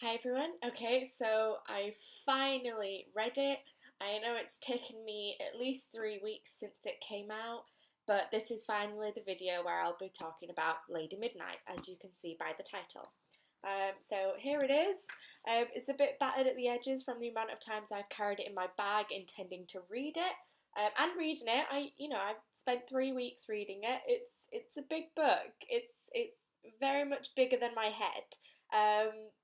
Hi everyone. Okay, so I finally read it. I know it's taken me at least 3 weeks since it came out, but this is finally the video where I'll be talking about Lady Midnight, as you can see by the title. So here it is. It's a bit battered at the edges from the amount of times I've carried it in my bag intending to read it. And reading it, I've spent 3 weeks reading it. It's a big book. It's very much bigger than my head.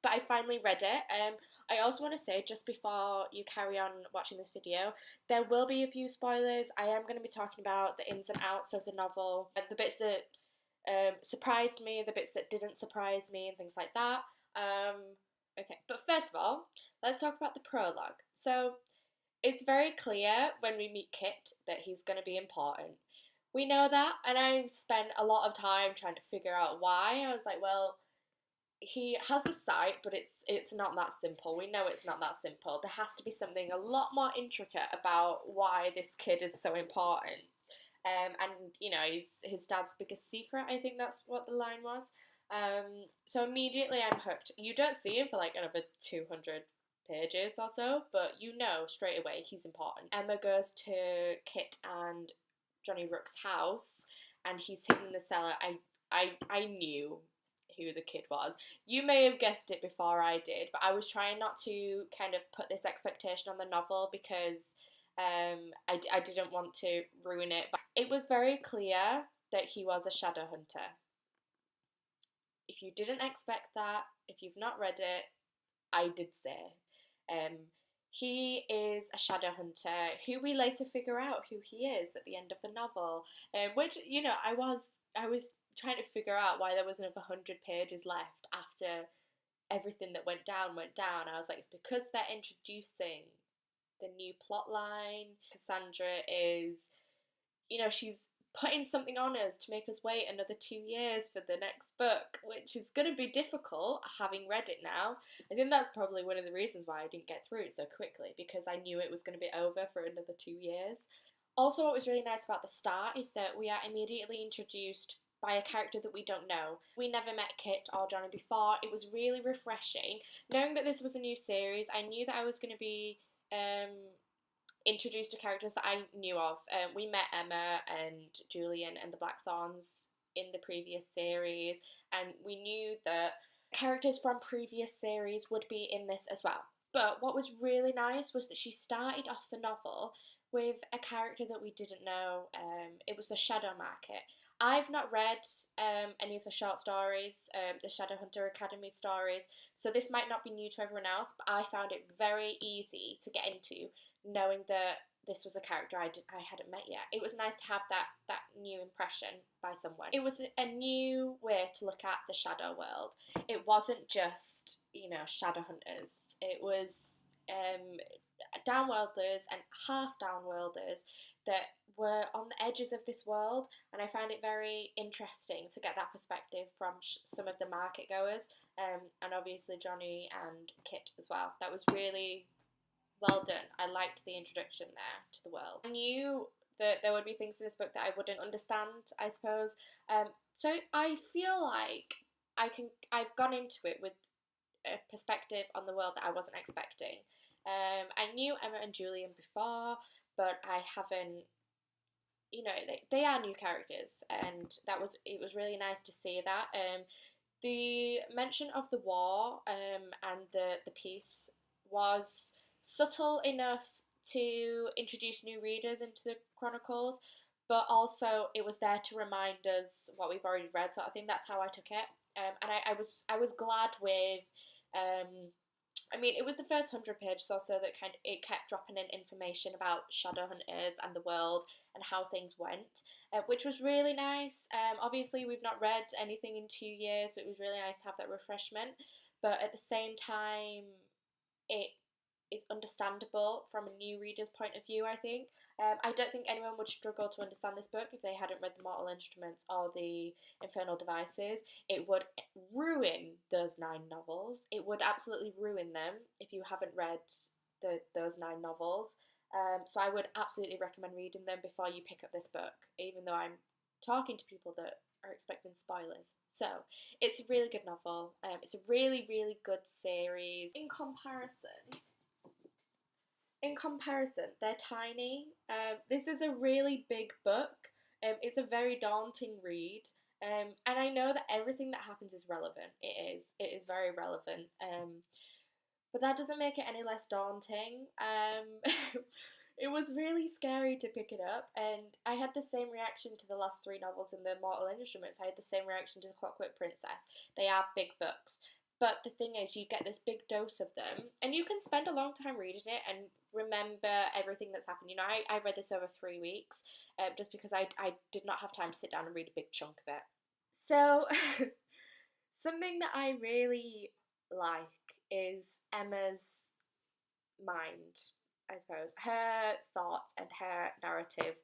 But I finally read it. I also want to say, just before you carry on watching this video, there will be a few spoilers. I am going to be talking about the ins and outs of the novel, the bits that surprised me, the bits that didn't surprise me, and things like that. Okay, but first of all, let's talk about the prologue. So, it's very clear when we meet Kit that he's going to be important. We know that, and I spent a lot of time trying to figure out why. I was like, well, he has a sight, but it's not that simple. We know it's not that simple. There has to be something a lot more intricate about why this kid is so important. And he's his dad's biggest secret. I think that's what the line was. So immediately I'm hooked. You don't see him for like another 200 pages or so, but you know straight away he's important. Emma goes to Kit and Johnny Rook's house, and he's hidden in the cellar. I knew who the kid was. You may have guessed it before I did, but I was trying not to kind of put this expectation on the novel because I didn't want to ruin it. But it was very clear that he was a shadow hunter. If you didn't expect that, if you've not read it, I did say. Um, he is a shadow hunter who we later figure out who he is at the end of the novel, which I was trying to figure out why there was another 100 pages left after everything that went down went down. I was like, it's because they're introducing the new plot line. Cassandra is, she's putting something on us to make us wait another 2 years for the next book, which is going to be difficult having read it now. I think that's probably one of the reasons why I didn't get through it so quickly, because I knew it was going to be over for another 2 years. Also, what was really nice about the start is that we are immediately introduced by a character that we don't know. We never met Kit or Johnny before. It was really refreshing. Knowing that this was a new series, I knew that I was going to be introduced to characters that I knew of. We met Emma and Julian and the Blackthorns in the previous series, and we knew that characters from previous series would be in this as well. But what was really nice was that she started off the novel with a character that we didn't know. It was the Shadow Market. I've not read any of the short stories, the Shadowhunter Academy stories, so this might not be new to everyone else, but I found it very easy to get into, knowing that this was a character I hadn't met yet. It was nice to have that new impression by someone. It was a new way to look at the shadow world. It wasn't just, shadow hunters. It was downworlders and half downworlders that were on the edges of this world, and I found it very interesting to get that perspective from some of the market goers, and obviously Johnny and Kit as well. That was really well done. I liked the introduction there to the world. I knew that there would be things in this book that I wouldn't understand, I suppose. So I feel like I've gone into it with a perspective on the world that I wasn't expecting. I knew Emma and Julian before, but I haven't. They are new characters, and it was really nice to see that. The mention of the war and the peace was subtle enough to introduce new readers into the Chronicles, but also it was there to remind us what we've already read. So I think that's how I took it, and I was glad with. It was the first 100 pages or so that it kept dropping in information about Shadowhunters and the world and how things went, which was really nice. Obviously, we've not read anything in 2 years, so it was really nice to have that refreshment. But at the same time, it is understandable from a new reader's point of view, I think. I don't think anyone would struggle to understand this book if they hadn't read The Mortal Instruments or The Infernal Devices. It would ruin those 9 novels. It would absolutely ruin them if you haven't read those 9 novels. So I would absolutely recommend reading them before you pick up this book, even though I'm talking to people that are expecting spoilers. So it's a really good novel. It's a really, really good series. In comparison, they're tiny. This is a really big book. It's a very daunting read. And I know that everything that happens is relevant. It is. It is very relevant. But that doesn't make it any less daunting. It was really scary to pick it up, and I had the same reaction to the last three novels in the Mortal Instruments. I had the same reaction to The Clockwork Princess. They are big books. But the thing is, you get this big dose of them, and you can spend a long time reading it and remember everything that's happened. You know, I read this over 3 weeks, just because I did not have time to sit down and read a big chunk of it. So, something that I really like is Emma's mind, I suppose. Her thoughts and her narrative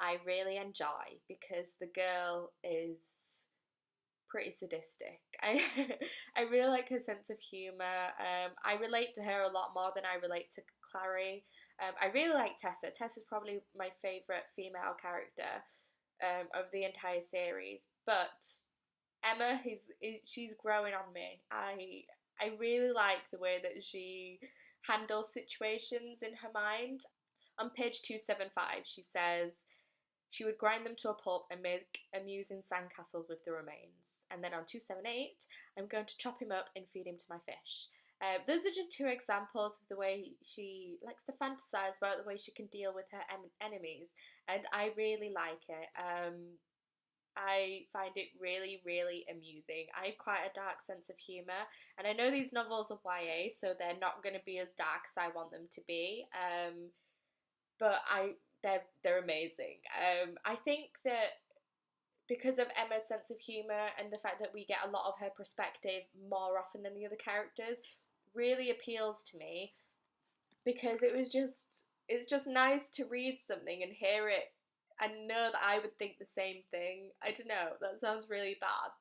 I really enjoy because the girl is pretty sadistic. I really like her sense of humour. I relate to her a lot more than I relate to Clary. I really like Tessa. Tessa's probably my favourite female character of the entire series. But Emma, she's growing on me. I really like the way that she handles situations in her mind. On page 275, she says she would grind them to a pulp and make amusing sandcastles with the remains. And then on 278, I'm going to chop him up and feed him to my fish. Those are just two examples of the way she likes to fantasize about the way she can deal with her enemies, and I really like it. I find it really, really amusing. I have quite a dark sense of humour, and I know these novels are YA, so they're not going to be as dark as I want them to be. But they're amazing. I think that because of Emma's sense of humour and the fact that we get a lot of her perspective more often than the other characters, really appeals to me, because it's just nice to read something and hear it and know that I would think the same thing. I don't know, that sounds really bad.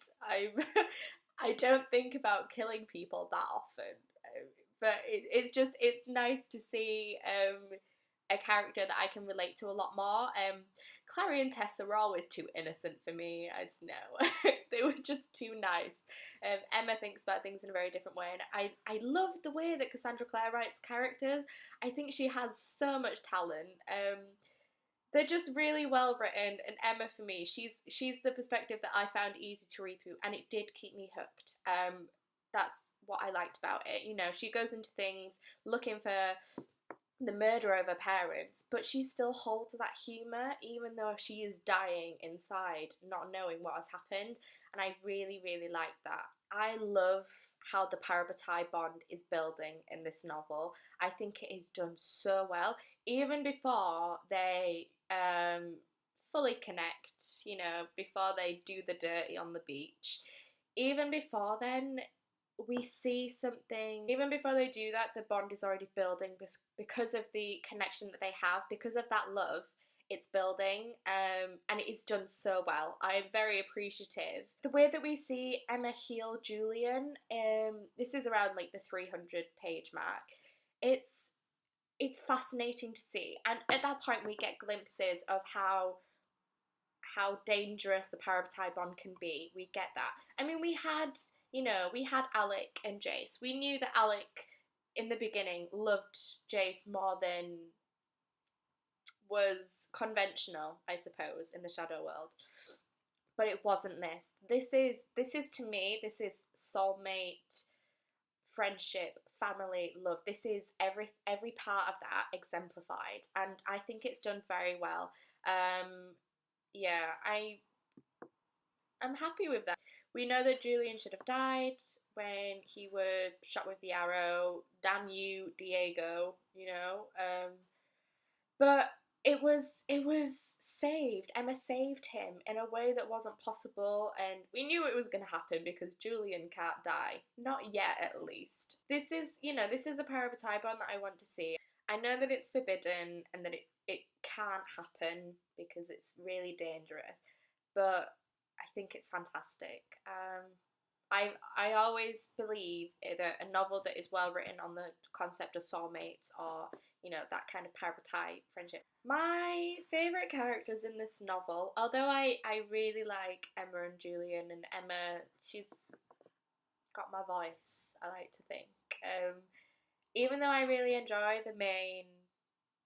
I don't think about killing people that often, but it's nice to see a character that I can relate to a lot more. Clary and Tessa were always too innocent for me. I just know. They were just too nice. Emma thinks about things in a very different way, and I love the way that Cassandra Clare writes characters. I think she has so much talent. They're just really well written, and Emma, for me, she's the perspective that I found easy to read through, and it did keep me hooked. That's what I liked about it. You know, she goes into things looking for the murder of her parents, but she still holds that humour even though she is dying inside, not knowing what has happened, and I really, really like that. I love how the Parabatai bond is building in this novel. I think it is done so well, even before they fully connect, you know, before they do the dirty on the beach. Even before then, we see something, even before they do that, the bond is already building because of the connection that they have, because of that love. It's building, and it is done so well. I am very appreciative. The way that we see Emma heal Julian, this is around like the 300 page mark. It's fascinating to see, and at that point we get glimpses of how dangerous the Parabatai bond can be. We get that. I mean, we had Alec and Jace. We knew that Alec in the beginning loved Jace more than was conventional, I suppose, in the Shadow World. But it wasn't this. This is to me, this is soulmate, friendship, family, love. This is every part of that exemplified, and I think it's done very well. Yeah, I'm happy with that. We know that Julian should have died when he was shot with the arrow. Damn you, Diego, you know. But it was saved. Emma saved him in a way that wasn't possible, and we knew it was going to happen because Julian can't die. Not yet, at least. This is the Parabatai bond that I want to see. I know that it's forbidden and that it can't happen because it's really dangerous, but I think it's fantastic. I always believe that a novel that is well written on the concept of soulmates, or that kind of parent type friendship. My favourite characters in this novel, although I really like Emma and Julian, and Emma, she's got my voice, I like to think. Even though I really enjoy the main,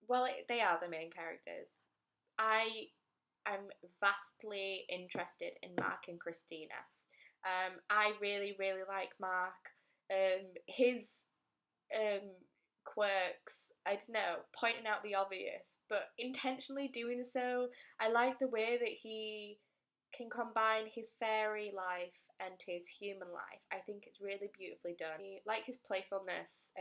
well, they are the main characters, I am vastly interested in Mark and Christina. I really, really like Mark. His um, quirks, I don't know, pointing out the obvious, but intentionally doing so. I like the way that he can combine his fairy life and his human life. I think it's really beautifully done. I like his playfulness.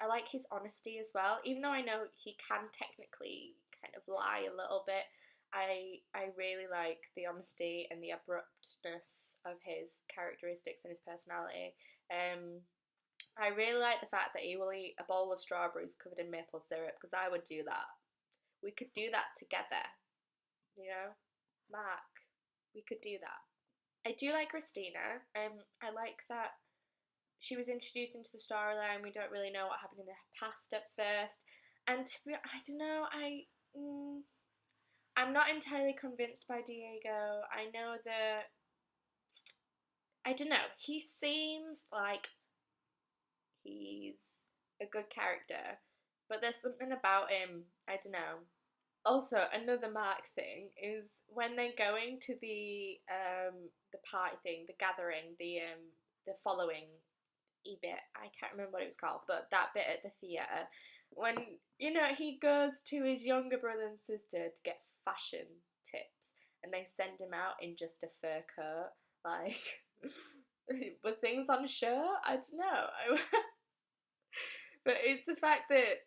I like his honesty as well, even though I know he can technically kind of lie a little bit. I really like the honesty and the abruptness of his characteristics and his personality. I really like the fact that he will eat a bowl of strawberries covered in maple syrup, because I would do that. We could do that together, Mark. We could do that. I do like Christina. I like that she was introduced into the storyline. We don't really know what happened in her past at first, and I don't know. I'm not entirely convinced by Diego. I know that I don't know. He seems like he's a good character, but there's something about him, I don't know. Also, another Mark thing is when they're going to the party thing, the gathering, the following bit. I can't remember what it was called, but that bit at the theatre, when he goes to his younger brother and sister to get fashion tips, and they send him out in just a fur coat, like. Were things on show? I don't know. But it's the fact that,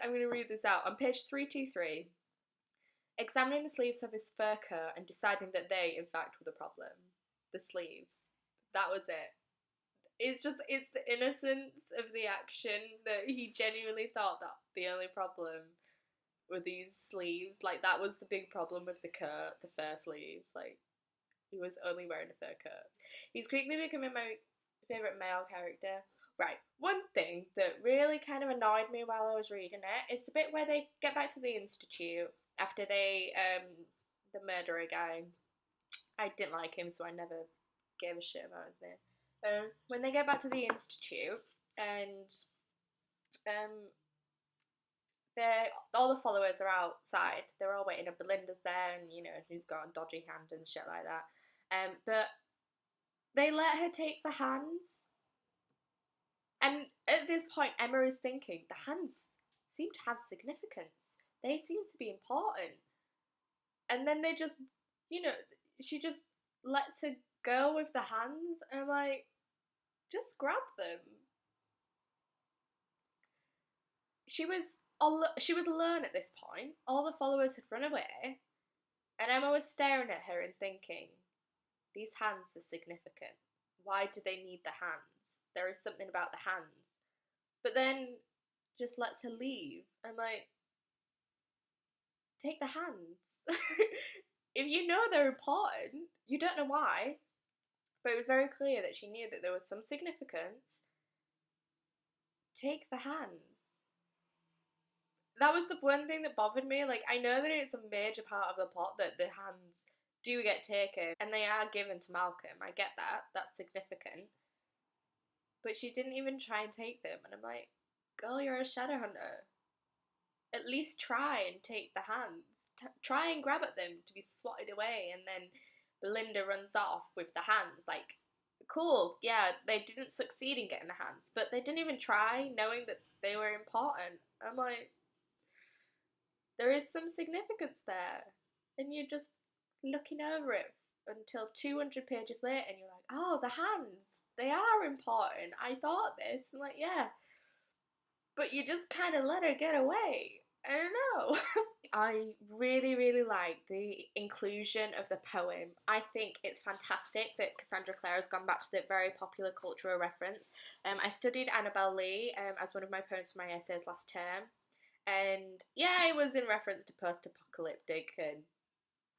I'm going to read this out. On page 323, examining the sleeves of his fur coat and deciding that they, in fact, were the problem. The sleeves. That was it. It's the innocence of the action that he genuinely thought that the only problem were these sleeves. Like, that was the big problem with the coat, the fur sleeves. Like, he was only wearing a fur coat. He's quickly becoming my favourite male character. Right, one thing that really kind of annoyed me while I was reading it is the bit where they get back to the institute after the murderer guy. I didn't like him, so I never gave a shit about his name. When they get back to the institute, and all the followers are outside. They're all waiting, and Belinda's there, and she's got a dodgy hand and shit like that. But they let her take the hands. And at this point, Emma is thinking, the hands seem to have significance. They seem to be important. And then they just, she just lets her go with the hands. And I'm like, just grab them. She was alone at this point. All the followers had run away. And Emma was staring at her and thinking, these hands are significant. Why do they need the hands? There is something about the hands. But then just lets her leave. I'm like, take the hands. If you know they're important, you don't know why, but it was very clear that she knew that there was some significance. Take the hands. That was the one thing that bothered me. Like, I know that it's a major part of the plot that the hands do get taken, and they are given to Malcolm. I get that. That's significant. But she didn't even try and take them, and I'm like, girl, you're a shadow hunter. At least try and take the hands. Try and grab at them to be swatted away, and then Belinda runs off with the hands. Like, cool, yeah, they didn't succeed in getting the hands, but they didn't even try, knowing that they were important. I'm like, there is some significance there, and you're just looking over it until 200 pages later, and you're like, oh, the hands, they are important. I thought this. I'm like, yeah, but you just kind of let her get away. I don't know. I really, really like the inclusion of the poem. I think it's fantastic that Cassandra Clare has gone back to the very popular cultural reference. I studied Annabel Lee as one of my poems for my essays last term. And yeah, it was in reference to post-apocalyptic and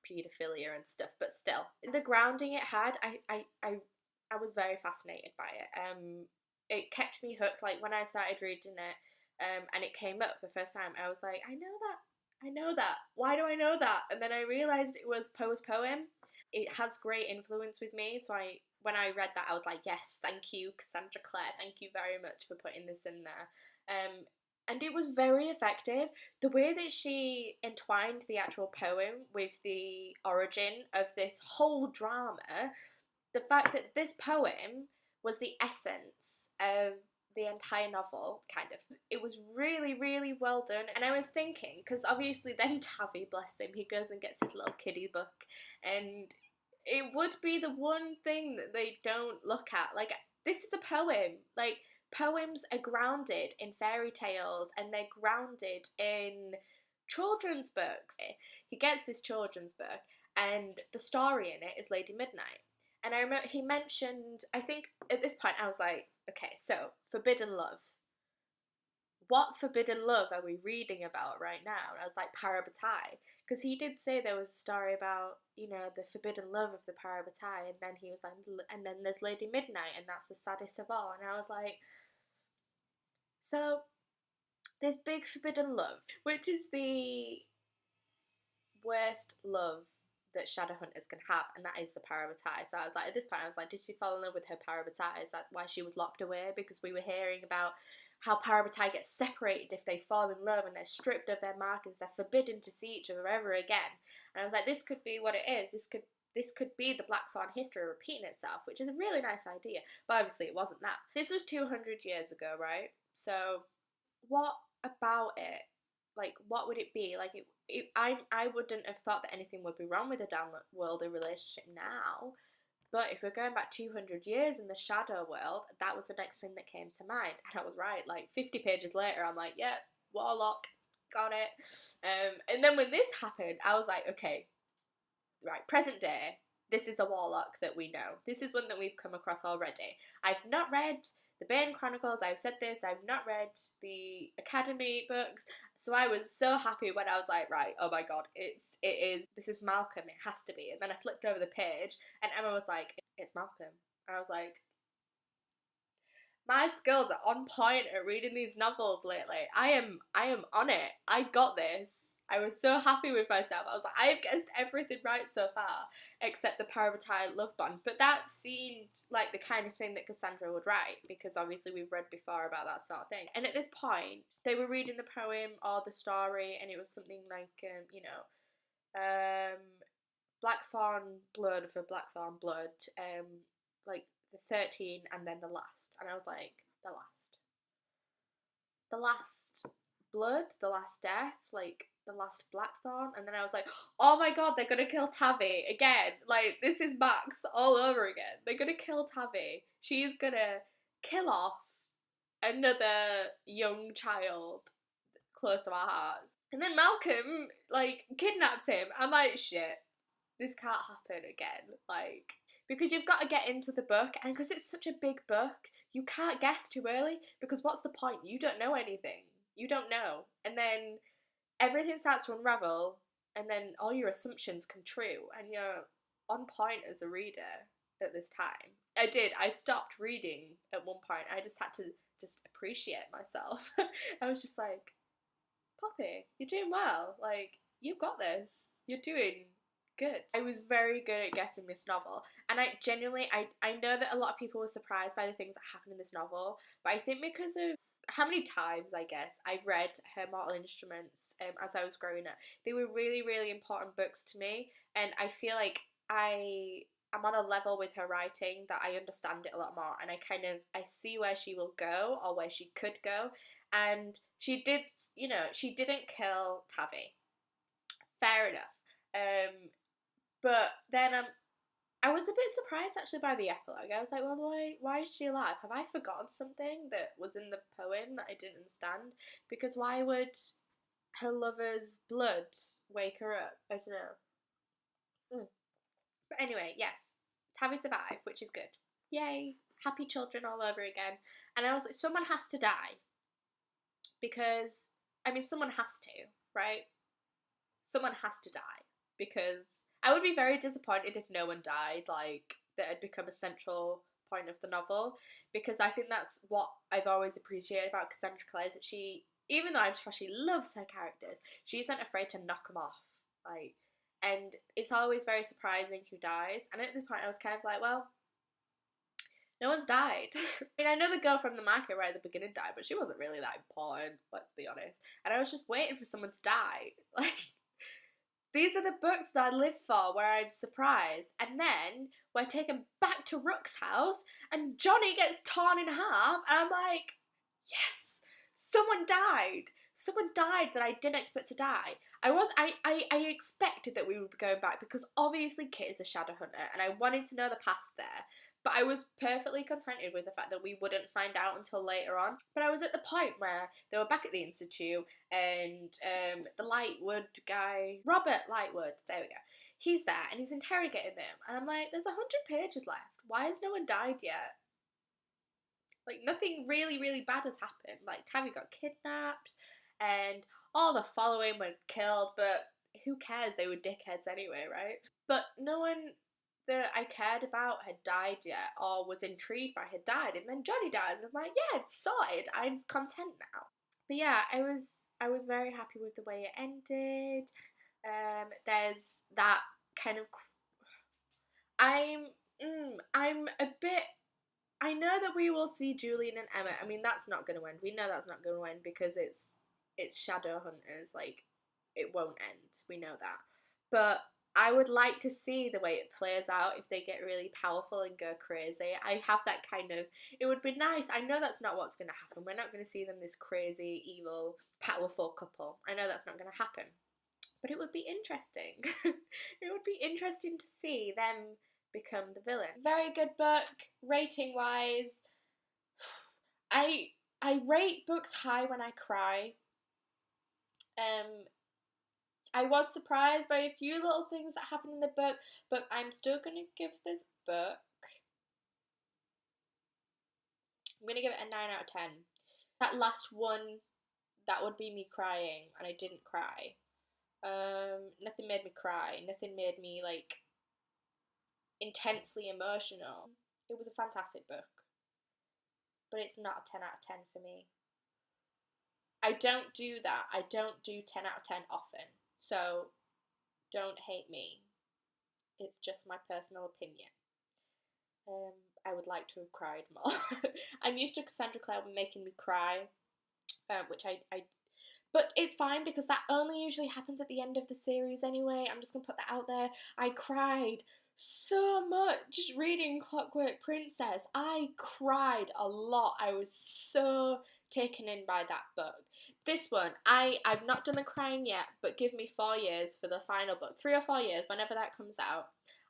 paedophilia and stuff, but still, the grounding it had, I I was very fascinated by it. It kept me hooked. Like when I started reading it, and it came up the first time, I was like, I know that. I know that. Why do I know that? And then I realized it was Poe's poem. It has great influence with me. So when I read that, I was like, yes, thank you, Cassandra Clare. Thank you very much for putting this in there. And it was very effective. The way that she entwined the actual poem with the origin of this whole drama, the fact that this poem was the essence of the entire novel, kind of. It was really, really well done. And I was thinking, because obviously then Tavi, bless him, he goes and gets his little kiddie book, and it would be the one thing that they don't look at. Like, this is a poem. Like, poems are grounded in fairy tales, and they're grounded in children's books. He gets this children's book, and the story in it is Lady Midnight. And I remember he mentioned, I think at this point I was like, okay, so Forbidden Love. What forbidden love are we reading about right now? And I was like, Parabatai. Because he did say there was a story about, you know, the forbidden love of the Parabatai. And then he was like, and then there's Lady Midnight, and that's the saddest of all. And I was like, so there's big forbidden love, which is the worst love that Shadowhunters can have, and that is the Parabatai. So I was like, at this point, I was like, did she fall in love with her Parabatai? Is that why she was locked away? Because we were hearing about how Parabatai get separated if they fall in love, and they're stripped of their markers, they're forbidden to see each other ever again. And I was like, this could be what it is. This could be the Blackthorn history repeating itself, which is a really nice idea. But obviously, it wasn't that. This was 200 years ago, right? So, what about it? Like, what would it be? Like, I wouldn't have thought that anything would be wrong with a downworlder relationship now. But if we're going back 200 years in the shadow world, that was the next thing that came to mind. And I was right. Like, 50 pages later, I'm like, yep, warlock, got it. And then when this happened, I was like, okay, right, present day, this is the warlock that we know. This is one that we've come across already. I've not read the Bane Chronicles, I've said this, I've not read the Academy books, so I was so happy when I was like, right, oh my god, this is Malcolm, it has to be. And then I flipped over the page, and Emma was like, it's Malcolm. And I was like, my skills are on point at reading these novels lately. I am on it. I got this. I was so happy with myself. I was like, I've guessed everything right so far, except the Parabatai love bond. But that seemed like the kind of thing that Cassandra would write, because obviously we've read before about that sort of thing. And at this point, they were reading the poem or the story, and it was something like, Blackthorn blood for Blackthorn blood, like the 13 and then the last. And I was like, the last. The last blood, the last death, like the last Blackthorn. And then I was like, oh my god, they're gonna kill Tavi again. Like, this is Max all over again. They're gonna kill Tavi. She's gonna kill off another young child close to our hearts. And then Malcolm, like, kidnaps him. I'm like, shit, this can't happen again. Like, because you've got to get into the book, and because it's such a big book, you can't guess too early, because what's the point? You don't know anything. You don't know. And then everything starts to unravel, and then all your assumptions come true, and you're on point as a reader at this time. I stopped reading at one point. I just had to just appreciate myself. I was just like, Poppy, you're doing well. Like, you've got this. You're doing good. I was very good at guessing this novel, and I genuinely, I know that a lot of people were surprised by the things that happened in this novel, but I think because of how many times, I guess, I've read Her Mortal Instruments as I was growing up. They were really, really important books to me, and I feel like I'm on a level with her writing that I understand it a lot more, and I see where she will go, or where she could go, and she did, she didn't kill Tavi. Fair enough. But then I was a bit surprised actually by the epilogue. I was like, well, why is she alive? Have I forgotten something that was in the poem that I didn't understand? Because why would her lover's blood wake her up? I don't know. But anyway, yes, Tavi survived, which is good. Yay, happy children all over again. And I was like, someone has to die. Because, I mean, someone has to, right? Someone has to die. Because I would be very disappointed if no one died, like, that had become a central point of the novel, because I think that's what I've always appreciated about Cassandra Clare, is that she, even though I'm sure she loves her characters, she isn't afraid to knock them off. Like, and it's always very surprising who dies. And at this point, I was kind of like, well, no one's died. I mean, I know the girl from the market right at the beginning died, but she wasn't really that important, let's be honest. And I was just waiting for someone to die. Like, these are the books that I live for, where I'm surprised. And then we're taken back to Rook's house, and Johnny gets torn in half, and I'm like, yes, someone died. Someone died that I didn't expect to die. I expected that we would be going back, because obviously Kit is a shadow hunter, and I wanted to know the past there. But I was perfectly contented with the fact that we wouldn't find out until later on. But I was at the point where they were back at the Institute, and the Lightwood guy, Robert Lightwood, there we go, he's there, and he's interrogating them. And I'm like, there's 100 pages left. Why has no one died yet? Like, nothing really, really bad has happened. Like, Tammy got kidnapped, and all the following were killed, but who cares? They were dickheads anyway, right? But no one that I cared about had died yet, or was intrigued by had died, and then Johnny dies, and I'm like, yeah, it's sorted. I'm content now. But yeah, I was very happy with the way it ended. There's that kind of. I'm a bit. I know that we will see Julian and Emma. I mean, that's not going to end. We know that's not going to end, because it's shadow hunters. Like, it won't end. We know that. But I would like to see the way it plays out if they get really powerful and go crazy. I have that kind of. It would be nice. I know that's not what's going to happen. We're not going to see them this crazy, evil, powerful couple. I know that's not going to happen. But it would be interesting. It would be interesting to see them become the villain. Very good book, rating wise. I rate books high when I cry. I was surprised by a few little things that happened in the book, but I'm still gonna give this book. I'm gonna give it a 9 out of 10. That last one, that would be me crying, and I didn't cry. Nothing made me cry. Nothing made me like intensely emotional. It was a fantastic book, but it's not a 10 out of 10 for me. I don't do that. I don't do 10 out of 10 often, so don't hate me. It's just my personal opinion. I would like to have cried more. I'm used to Cassandra Clare making me cry, which but it's fine, because that only usually happens at the end of the series anyway. I'm just gonna put that out there. I cried so much reading Clockwork Princess. I cried a lot. I was so taken in by that book. This one, I've not done the crying yet, but give me 4 years for the final book. 3 or 4 years, whenever that comes out,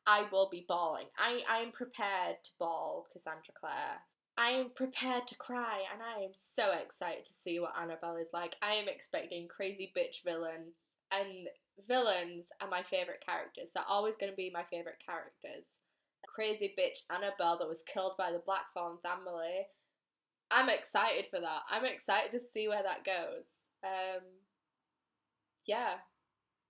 I will be bawling. I'm prepared to bawl, Cassandra Clare. I am prepared to cry, and I am so excited to see what Annabelle is like. I am expecting crazy bitch villain, and villains are my favourite characters. They're always going to be my favourite characters. Crazy bitch Annabelle that was killed by the Blackthorn family. I'm excited for that. I'm excited to see where that goes. Yeah,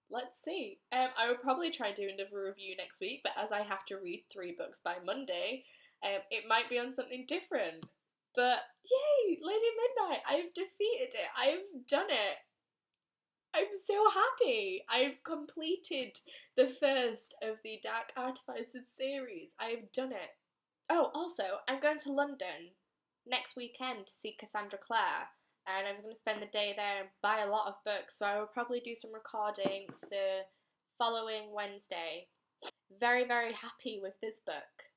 let's see. I will probably try and do another review next week, but as I have to read 3 books by Monday, it might be on something different. But yay, Lady Midnight! I've defeated it. I've done it. I'm so happy. I've completed the first of the Dark Artificers series. I've done it. Oh, also, I'm going to London next weekend to see Cassandra Clare, and I'm going to spend the day there and buy a lot of books, so I will probably do some recording the following Wednesday. Very, very happy with this book.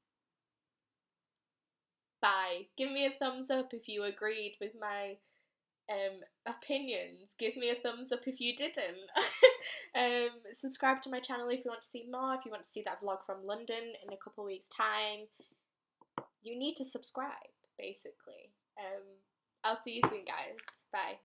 Bye. Give me a thumbs up if you agreed with my opinions. Give me a thumbs up if you didn't. Subscribe to my channel if you want to see more, if you want to see that vlog from London in a couple weeks' time. You need to subscribe, basically. I'll see you soon, guys. Bye.